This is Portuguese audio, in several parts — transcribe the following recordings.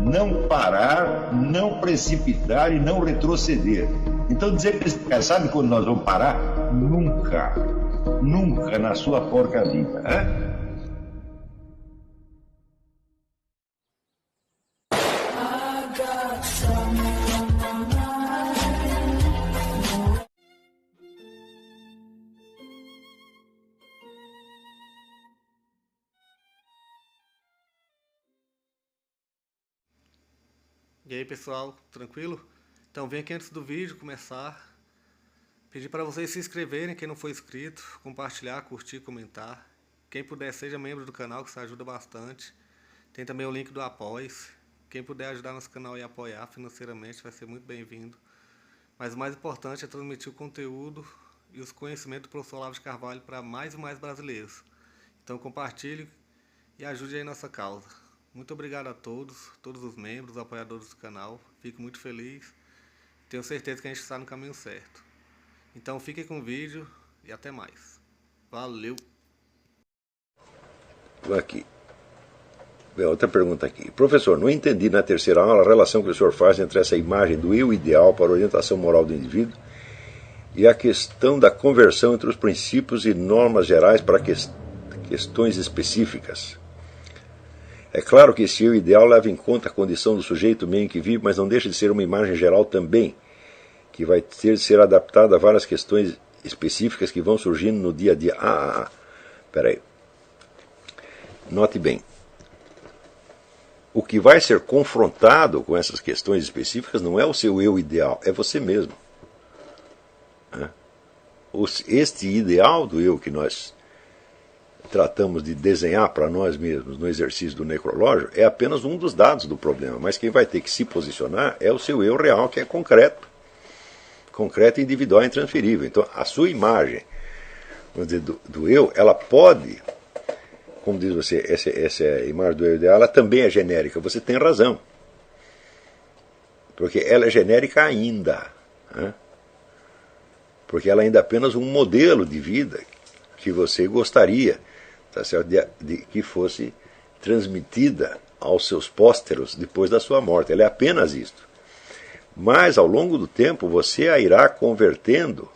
não parar, não precipitar e não retroceder. Então dizer para esse cara, sabe quando nós vamos parar? Nunca. Nunca na sua porca vida. Né? E aí pessoal, tranquilo? Então vem aqui antes do vídeo começar, pedir para vocês se inscreverem, quem não for inscrito, compartilhar, curtir, comentar. Quem puder seja membro do canal, que isso ajuda bastante. Tem também o link do Apoia-se. Quem puder ajudar nosso canal e apoiar financeiramente vai ser muito bem-vindo. Mas o mais importante é transmitir o conteúdo e os conhecimentos do professor Olavo de Carvalho para mais e mais brasileiros. Então compartilhe e ajude aí nossa causa. Muito obrigado a todos os membros, apoiadores do canal. Fico muito feliz. Tenho certeza que a gente está no caminho certo. Então fiquem com o vídeo e até mais. Valeu! Aqui. Outra pergunta aqui. Professor, não entendi na terceira aula a relação que o senhor faz entre essa imagem do eu ideal para a orientação moral do indivíduo e a questão da conversão entre os princípios e normas gerais para questões específicas. É claro que esse eu ideal leva em conta a condição do sujeito meio em que vive, mas não deixa de ser uma imagem geral também, que vai ter de ser adaptada a várias questões específicas que vão surgindo no dia a dia. Peraí. Note bem. O que vai ser confrontado com essas questões específicas não é o seu eu ideal, é você mesmo. Este ideal do eu que nós tratamos de desenhar para nós mesmos no exercício do necrológio é apenas um dos dados do problema, mas quem vai ter que se posicionar é o seu eu real, que é concreto, individual e intransferível. Então a sua imagem, vamos dizer, do eu, ela pode, como diz você, essa imagem do eu ideal, ela também é genérica. Você tem razão, porque ela é genérica ainda, porque ela ainda é apenas um modelo de vida que você gostaria, tá certo, de que fosse transmitida aos seus pósteros depois da sua morte. Ela é apenas isto. Mas ao longo do tempo você a irá convertendo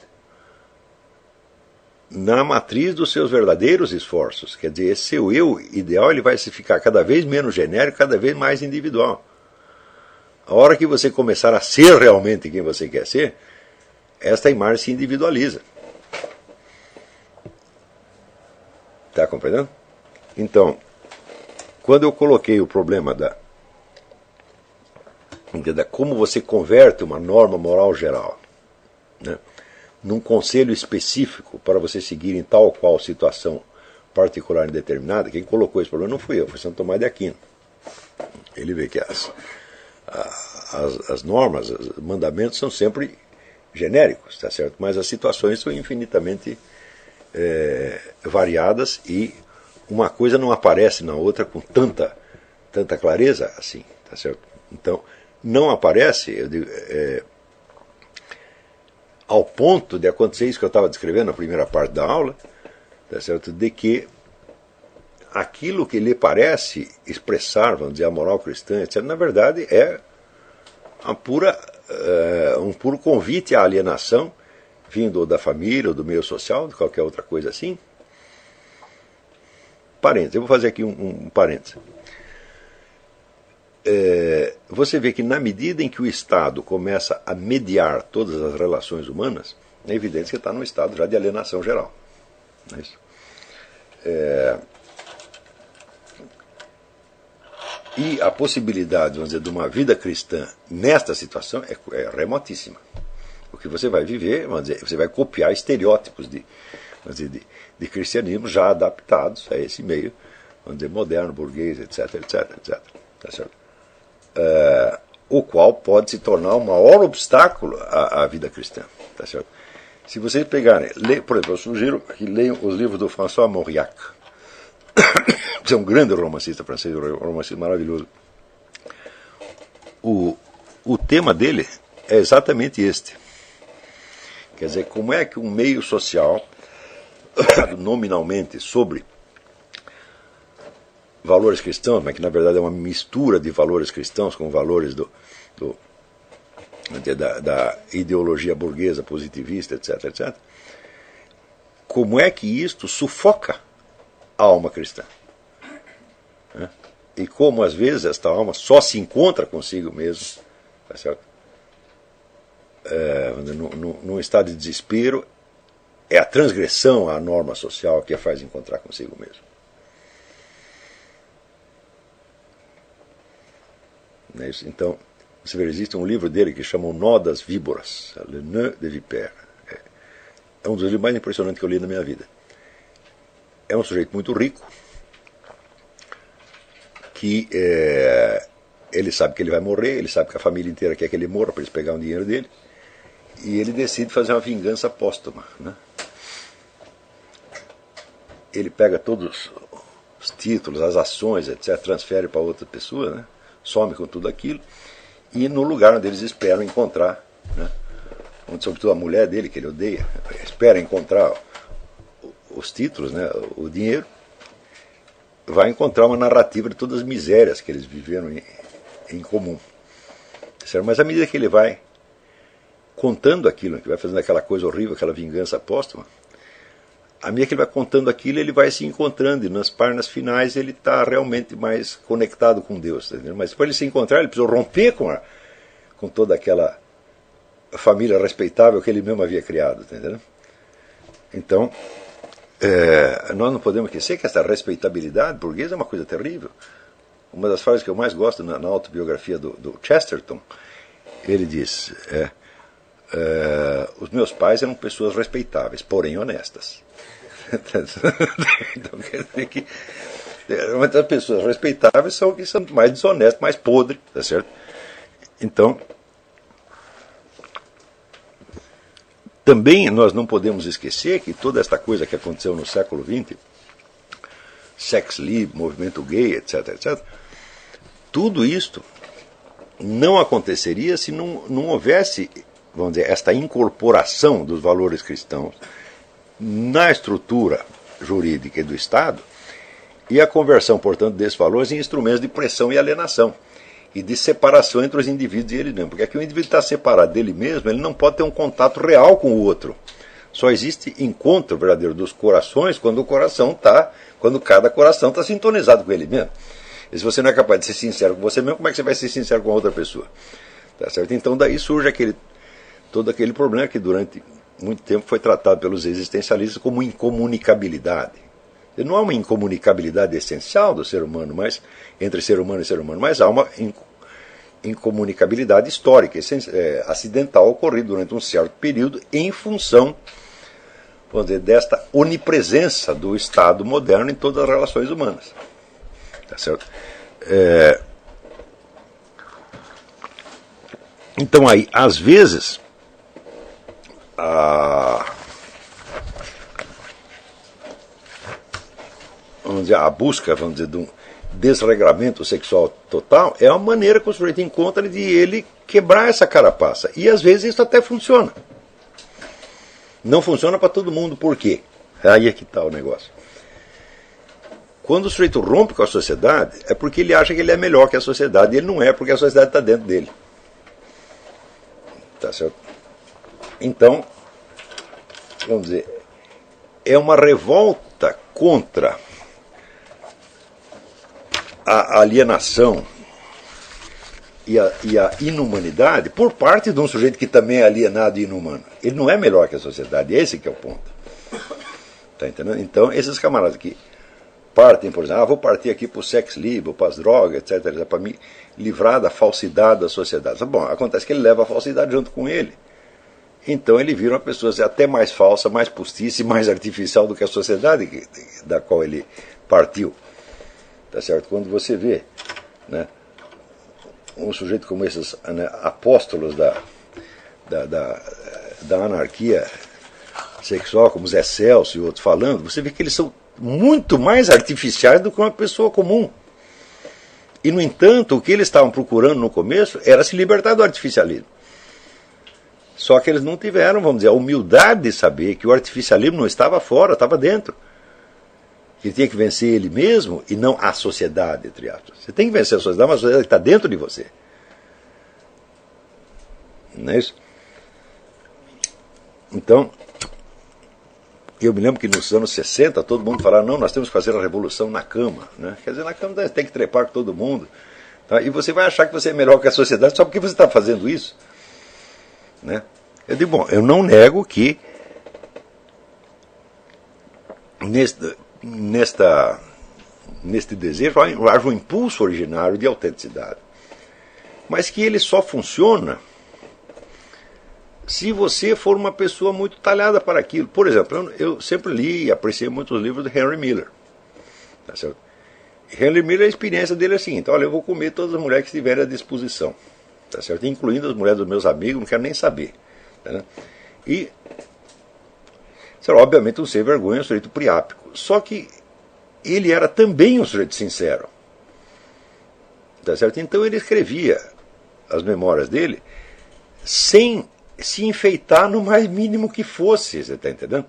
na matriz dos seus verdadeiros esforços. Quer dizer, esse seu eu ideal ele vai se ficar cada vez menos genérico, cada vez mais individual. A hora que você começar a ser realmente quem você quer ser, esta imagem se individualiza. Está compreendendo? Então, quando eu coloquei o problema da como você converte uma norma moral geral, num conselho específico para você seguir em tal ou qual situação particular e determinada, quem colocou esse problema não fui eu, foi Santo Tomás de Aquino. Ele vê que as normas, os mandamentos são sempre genéricos, tá certo? Mas as situações são infinitamente variadas e uma coisa não aparece na outra com tanta clareza assim, tá certo? Então, não aparece, eu digo, ao ponto de acontecer isso que eu estava descrevendo na primeira parte da aula, tá certo? De que aquilo que lhe parece expressar, vamos dizer, a moral cristã, etc., na verdade é um puro convite à alienação, vindo da família, ou do meio social, de qualquer outra coisa assim. Parênteses, eu vou fazer aqui um parênteses. Você vê que na medida em que o Estado começa a mediar todas as relações humanas, é evidente que está num estado já de alienação geral. Não é isso? E a possibilidade, vamos dizer, de uma vida cristã nesta situação é remotíssima. O que você vai viver, vamos dizer, você vai copiar estereótipos de cristianismo já adaptados a esse meio, vamos dizer, moderno, burguês, etc. Tá certo? O qual pode se tornar o maior obstáculo à vida cristã. Tá certo? Se vocês pegarem, por exemplo, eu sugiro que leiam os livros do François Mauriac, que é um grande romancista francês, um romancista maravilhoso. O tema dele é exatamente este. Quer dizer, como é que um meio social, nominalmente sobre valores cristãos, mas que na verdade é uma mistura de valores cristãos com valores da ideologia burguesa, positivista, etc, etc. Como é que isto sufoca a alma cristã? Né? E como às vezes esta alma só se encontra consigo mesmo, tá certo? Num estado de desespero, é a transgressão à norma social que a faz encontrar consigo mesmo. Não é isso? Então, você vê, existe um livro dele que chama O Nó das Víboras, Le Nœud des Vipères. É um dos livros mais impressionantes que eu li na minha vida. É um sujeito muito rico, que ele sabe que ele vai morrer, ele sabe que a família inteira quer que ele morra para eles pegarem o dinheiro dele, e ele decide fazer uma vingança póstuma, né? Ele pega todos os títulos, as ações, etc., transfere para outra pessoa, né? Some com tudo aquilo, e no lugar onde eles esperam encontrar, né? Onde sobretudo a mulher dele, que ele odeia, espera encontrar os títulos, né? O dinheiro, vai encontrar uma narrativa de todas as misérias que eles viveram em comum. Mas à medida que ele vai contando aquilo, que vai fazendo aquela coisa horrível, aquela vingança póstuma, à medida que ele vai contando aquilo, ele vai se encontrando, e nas páginas finais ele está realmente mais conectado com Deus. Tá entendendo? Mas para ele se encontrar, ele precisou romper com toda aquela família respeitável que ele mesmo havia criado. Tá entendendo? Então, nós não podemos esquecer que essa respeitabilidade burguesa é uma coisa terrível. Uma das frases que eu mais gosto na autobiografia do Chesterton, ele diz: os meus pais eram pessoas respeitáveis, porém honestas. Então quer dizer que as pessoas respeitáveis são que são mais desonestas, mais podres, tá certo? Então, também nós não podemos esquecer que toda esta coisa que aconteceu no século XX, sex livre, movimento gay, etc, etc, tudo isto não aconteceria se não houvesse, vamos dizer, esta incorporação dos valores cristãos na estrutura jurídica do Estado, e a conversão, portanto, desses valores em instrumentos de pressão e alienação, e de separação entre os indivíduos e ele mesmo. Porque aqui o indivíduo está separado dele mesmo, ele não pode ter um contato real com o outro. Só existe encontro verdadeiro dos corações quando cada coração está sintonizado com ele mesmo. E se você não é capaz de ser sincero com você mesmo, como é que você vai ser sincero com a outra pessoa? Tá certo? Então daí surge todo aquele problema que durante muito tempo foi tratado pelos existencialistas como incomunicabilidade. E não há uma incomunicabilidade essencial do ser humano, mas entre ser humano e ser humano, mas há uma incomunicabilidade histórica, acidental, ocorrida durante um certo período em função, vamos dizer, desta onipresença do Estado moderno em todas as relações humanas. Tá certo? Então aí, às vezes, a busca, vamos dizer, de um desregramento sexual total é uma maneira que o sujeito encontra de ele quebrar essa carapaça. E às vezes isso até funciona. Não funciona para todo mundo. Por quê? Aí é que está o negócio. Quando o sujeito rompe com a sociedade, é porque ele acha que ele é melhor que a sociedade. E ele não é, porque a sociedade está dentro dele. Tá certo? Então, vamos dizer, é uma revolta contra a alienação e a inumanidade por parte de um sujeito que também é alienado e inumano. Ele não é melhor que a sociedade, esse que é o ponto. Tá entendendo? Então, esses camaradas que partem, por exemplo, vou partir aqui para o sex livre, para as drogas, etc., para me livrar da falsidade da sociedade. Bom, acontece que ele leva a falsidade junto com ele. Então ele vira uma pessoa até mais falsa, mais postiça e mais artificial do que a sociedade da qual ele partiu. Tá certo? Quando você vê, né, um sujeito como esses, né, apóstolos da anarquia sexual, como Zé Celso e outros falando, você vê que eles são muito mais artificiais do que uma pessoa comum. E, no entanto, o que eles estavam procurando no começo era se libertar do artificialismo. Só que eles não tiveram, vamos dizer, a humildade de saber que o artificialismo não estava fora, estava dentro. que ele tinha que vencer ele mesmo e não a sociedade, entre aspas. Você tem que vencer a sociedade, mas a sociedade está dentro de você. Não é isso? Então, eu me lembro que nos anos 60 todo mundo falava, não, nós temos que fazer a revolução na cama. Né? Quer dizer, na cama tem que trepar com todo mundo. Tá? E você vai achar que você é melhor que a sociedade só porque você está fazendo isso. Né? Eu digo, bom, eu não nego que neste desejo haja um impulso originário de autenticidade. Mas que ele só funciona se você for uma pessoa muito talhada para aquilo. Por exemplo, eu sempre li e apreciei muitos livros de Henry Miller. Tá certo? Henry Miller, a experiência dele é a seguinte: olha, eu vou comer todas as mulheres que estiverem à disposição. Tá certo? Incluindo as mulheres dos meus amigos, não quero nem saber. Tá, e, obviamente, um sem vergonha, um sujeito priápico. Só que ele era também um sujeito sincero. Tá certo? Então ele escrevia as memórias dele sem se enfeitar no mais mínimo que fosse, você está entendendo?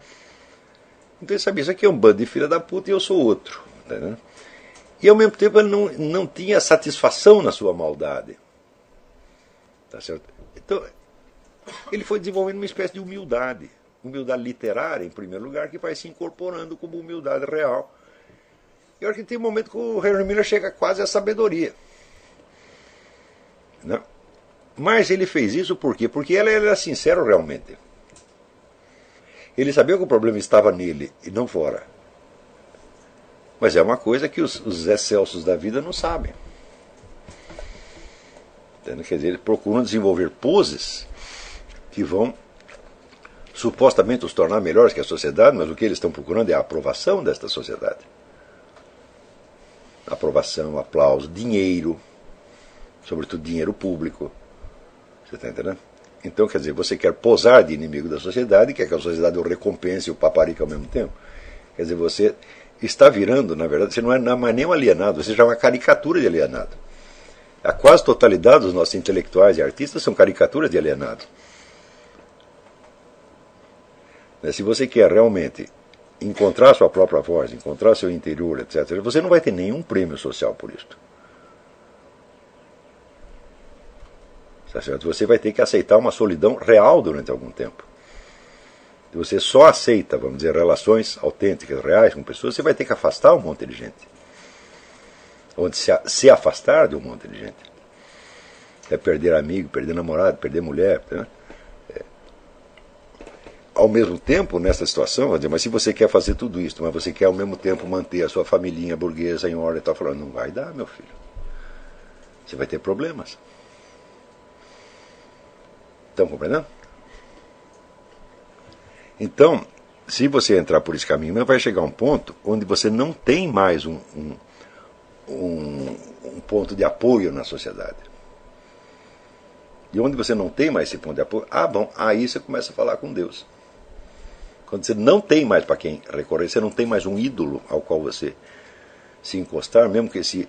Então ele sabia, isso aqui é um bando de filha da puta e eu sou outro. Tá entendendo? E ao mesmo tempo ele não tinha satisfação na sua maldade. Tá certo? Então ele foi desenvolvendo uma espécie de humildade. Humildade literária, em primeiro lugar, que vai se incorporando como humildade real. E eu acho que tem um momento que o Henry Miller chega quase à sabedoria. Não? Mas ele fez isso por quê? Porque ele era sincero realmente. Ele sabia que o problema estava nele e não fora. Mas é uma coisa que os excelsos da vida não sabem. Entendeu? Quer dizer, eles procuram desenvolver poses que vão supostamente os tornar melhores que a sociedade, mas o que eles estão procurando é a aprovação desta sociedade. Aprovação, aplauso, dinheiro, sobretudo dinheiro público. Você está entendendo? Então, quer dizer, você quer posar de inimigo da sociedade, quer que a sociedade o recompense e o paparique ao mesmo tempo. Quer dizer, você está virando, na verdade, você não é mais nem um alienado, você já é uma caricatura de alienado. A quase totalidade dos nossos intelectuais e artistas são caricaturas de alienado. Se você quer realmente encontrar sua própria voz, encontrar seu interior, etc., você não vai ter nenhum prêmio social por isso. Tá certo? Você vai ter que aceitar uma solidão real durante algum tempo. Se você só aceita, vamos dizer, relações autênticas, reais com pessoas, você vai ter que afastar um monte de gente. Onde se afastar de um monte de gente. É perder amigo, perder namorado, perder mulher. Né? Ao mesmo tempo, nessa situação, vou dizer, mas se você quer fazer tudo isso, mas você quer ao mesmo tempo manter a sua familhinha burguesa em ordem, está falando, não vai dar, meu filho. Você vai ter problemas. Estão compreendendo? Então, se você entrar por esse caminho, vai chegar um ponto onde você não tem mais um ponto de apoio na sociedade. E onde você não tem mais esse ponto de apoio, aí você começa a falar com Deus. Quando você não tem mais para quem recorrer, você não tem mais um ídolo ao qual você se encostar, mesmo que esse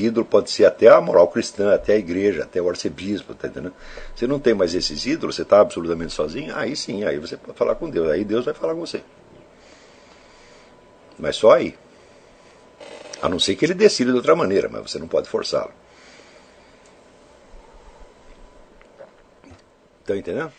ídolo pode ser até a moral cristã, até a igreja, até o arcebispo, tá entendendo? Você não tem mais esses ídolos, você está absolutamente sozinho, aí sim, aí você pode falar com Deus, aí Deus vai falar com você. Mas só aí. A não ser que ele decida de outra maneira, mas você não pode forçá-lo. Estão entendendo?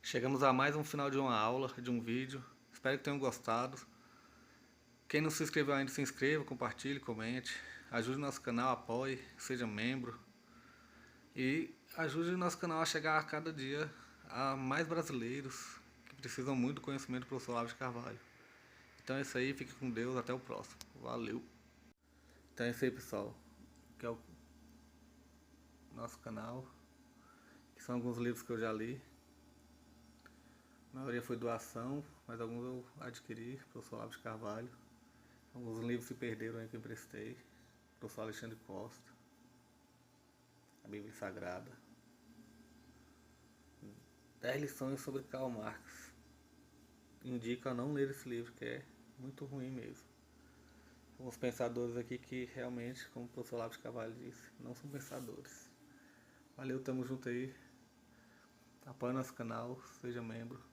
Chegamos a mais um final de uma aula, de um vídeo. Espero que tenham gostado. Quem não se inscreveu ainda, se inscreva, compartilhe, comente. Ajude o nosso canal, apoie, seja membro. E ajude o nosso canal a chegar a cada dia a mais brasileiros que precisam muito do conhecimento do professor Olavo de Carvalho. Então é isso aí, fique com Deus, até o próximo. Valeu! Então é isso aí, pessoal, que é o nosso canal, que são alguns livros que eu já li. A maioria foi doação, mas alguns eu adquiri, professor Olavo de Carvalho. Alguns livros se perderam aí que eu emprestei, professor Alexandre Costa, a Bíblia Sagrada. 10 lições sobre Karl Marx. Indico a não ler esse livro, que é muito ruim mesmo. Alguns pensadores aqui que realmente, como o professor Olavo de Carvalho disse, não são pensadores. Valeu, tamo junto aí. Apoie nosso canal, seja membro.